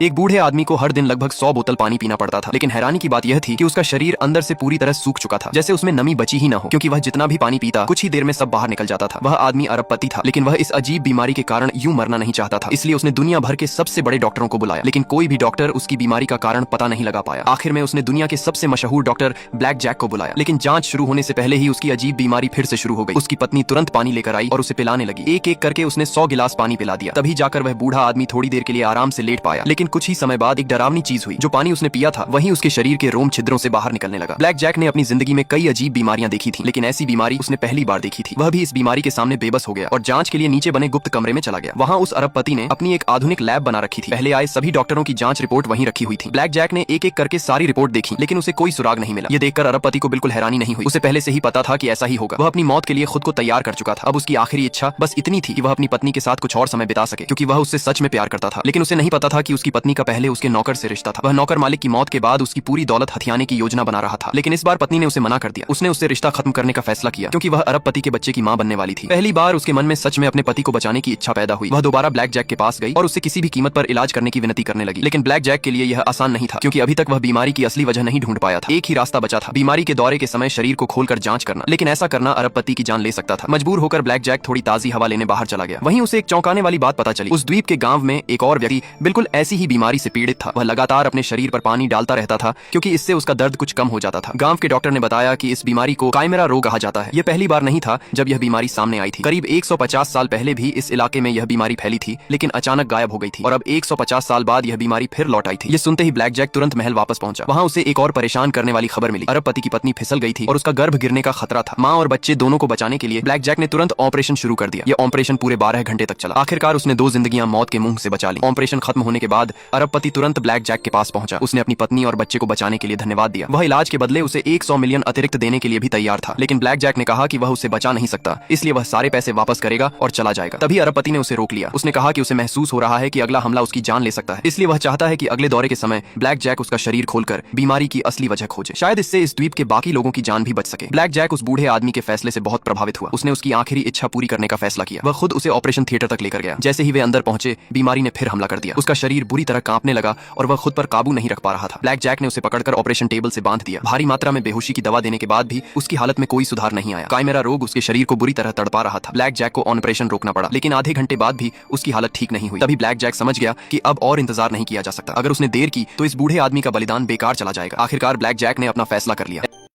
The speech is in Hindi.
एक बूढ़े आदमी को हर दिन लगभग 100 बोतल पानी पीना पड़ता था, लेकिन हैरानी की बात यह थी कि उसका शरीर अंदर से पूरी तरह सूख चुका था, जैसे उसमें नमी बची ही न हो, क्योंकि वह जितना भी पानी पीता कुछ ही देर में सब बाहर निकल जाता था। वह आदमी अरबपति था, लेकिन वह इस अजीब बीमारी के कारण यूं मरना नहीं चाहता था। इसलिए उसने दुनिया भर के सबसे बड़े डॉक्टरों को बुलाया, लेकिन कोई भी डॉक्टर उसकी बीमारी का कारण पता नहीं लगा पाया। आखिर में उसने दुनिया के सबसे मशहूर डॉक्टर ब्लैक जैक को बुलाया, लेकिन जांच शुरू होने से पहले ही उसकी अजीब बीमारी फिर से शुरू हो गई। उसकी पत्नी तुरंत पानी लेकर आई और उसे पिलाने लगी। एक एक करके उसने 100 गिलास पानी पिला दिया। तभी जाकर वह बूढ़ा आदमी थोड़ी देर के लिए आराम से लेट पाया, लेकिन कुछ ही समय बाद एक डरावनी चीज हुई। जो पानी उसने पिया था वही उसके शरीर के रोम छिद्रों से बाहर निकलने लगा। ब्लैक जैक ने अपनी जिंदगी में कई अजीब बीमारियां देखी थी, लेकिन ऐसी बीमारी उसने पहली बार देखी थी। वह भी इस बीमारी के सामने बेबस हो गया और जांच के लिए नीचे बने गुप्त कमरे में चला गया। वहां उस अरबपति ने अपनी एक आधुनिक लैब बना रखी थी। पहले आए सभी डॉक्टरों की जांच रिपोर्ट वहीं रखी हुई थी। ब्लैक जैक ने एक एक करके सारी रिपोर्ट देखी, लेकिन उसे कोई सुराग नहीं मिला। ये देखकर अरबपति को बिल्कुल हैरानी नहीं हुई। उसे पहले से ही पता था कि ऐसा ही होगा। वह अपनी मौत के लिए खुद को तैयार कर चुका था। अब उसकी आखिरी इच्छा बस इतनी थी कि वह अपनी पत्नी के साथ कुछ और समय बिता सके, क्योंकि वह उससे सच में प्यार करता था। लेकिन उसे नहीं पता था कि उसकी पत्नी का पहले उसके नौकर से रिश्ता था। वह नौकर मालिक की मौत के बाद उसकी पूरी दौलत हथियाने की योजना बना रहा था, लेकिन इस बार पत्नी ने उसे मना कर दिया। उसने उससे रिश्ता खत्म करने का फैसला किया, क्योंकि वह अरबपति के बच्चे की मां बनने वाली थी। पहली बार उसके मन में सच में अपने पति को बचाने की इच्छा पैदा हुई। वह दोबारा ब्लैक जैक के पास गई और उससे किसी भी कीमत पर इलाज करने की विनती करने लगी। लेकिन ब्लैक जैक के लिए यह आसान नहीं था, क्योंकि अभी तक वह बीमारी की असली वजह नहीं ढूंढ पाया था। एक ही रास्ता बचा था, बीमारी के दौरे के समय शरीर को खोलकर जांच करना। लेकिन ऐसा करना अरबपति की जान ले सकता था। मजबूर होकर ब्लैक जैक थोड़ी ताजी हवा लेने बाहर चला गया। वहीं उसे एक चौंकाने वाली बात पता चली। उस द्वीप के गांव में एक और व्यक्ति बिल्कुल ऐसी ही बीमारी से पीड़ित था। वह लगातार अपने शरीर पर पानी डालता रहता था, क्योंकि इससे उसका दर्द कुछ कम हो जाता था। गांव के डॉक्टर ने बताया कि इस बीमारी को काइमेरा रोग कहा जाता है। यह पहली बार नहीं था जब यह बीमारी सामने आई थी। करीब 150 साल पहले भी इस इलाके में यह बीमारी फैली थी, लेकिन अचानक गायब हो गई थी। और अब 150 साल बाद यह बीमारी फिर लौट आई थी। ये सुनते ही ब्लैक जैक तुरंत महल वापस पहुंचा। वहां उसे एक और परेशान करने वाली खबर मिली। अरबपति की पत्नी फिसल गई थी और उसका गर्भ गिरने का खतरा था। माँ और बच्चे दोनों को बचाने के लिए ब्लैक जैक ने तुरंत ऑपरेशन शुरू कर दिया। यह ऑपरेशन पूरे 12 घंटे तक चला। आखिरकार उसने 2 जिंदगियां मौत के मुंह से बचा ली। ऑपरेशन खत्म होने के बाद अरबपति तुरंत ब्लैक जैक के पास पहुंचा। उसने अपनी पत्नी और बच्चे को बचाने के लिए धन्यवाद दिया। वह इलाज के बदले उसे 100 मिलियन अतिरिक्त देने के लिए भी तैयार था, लेकिन ब्लैक जैक ने कहा कि वह उसे बचा नहीं सकता, इसलिए वह सारे पैसे वापस करेगा और चला जाएगा। तभी अरबपति ने उसे रोक लिया। उसने कहा कि उसे महसूस हो रहा है कि अगला हमला उसकी जान ले सकता है, इसलिए वह चाहता है कि अगले दौरे के समय ब्लैक जैक उसका शरीर खोलकर बीमारी की असली वजह खोजे। शायद इससे इस द्वीप के बाकी लोगों की जान भी बच सके। ब्लैक जैक उस बूढ़े आदमी के फैसले से बहुत प्रभावित हुआ। उसने उसकी आखिरी इच्छा पूरी करने का फैसला किया। वह खुद उसे ऑपरेशन थिएटर तक लेकर गया। जैसे ही वे अंदर पहुंचे, बीमारी ने फिर हमला कर दिया। उसका शरीर बुरी तरह कांपने लगा और वह खुद पर काबू नहीं रख पा रहा था। ब्लैक जैक ने उसे पकड़कर ऑपरेशन टेबल से बांध दिया। भारी मात्रा में बेहोशी की दवा देने के बाद भी उसकी हालत में कोई सुधार नहीं आया। काइमेरा रोग उसके शरीर को बुरी तरह तड़पा रहा था। ब्लैक जैक को ऑपरेशन रोकना पड़ा, लेकिन आधे घंटे बाद भी उसकी हालत ठीक नहीं हुई। तभी ब्लैक जैक समझ गया कि अब और इंतजार नहीं किया जा सकता। अगर उसने देर की तो इस बूढ़े आदमी का बलिदान बेकार चला जाएगा। आखिरकार ब्लैक जैक ने अपना फैसला कर लिया।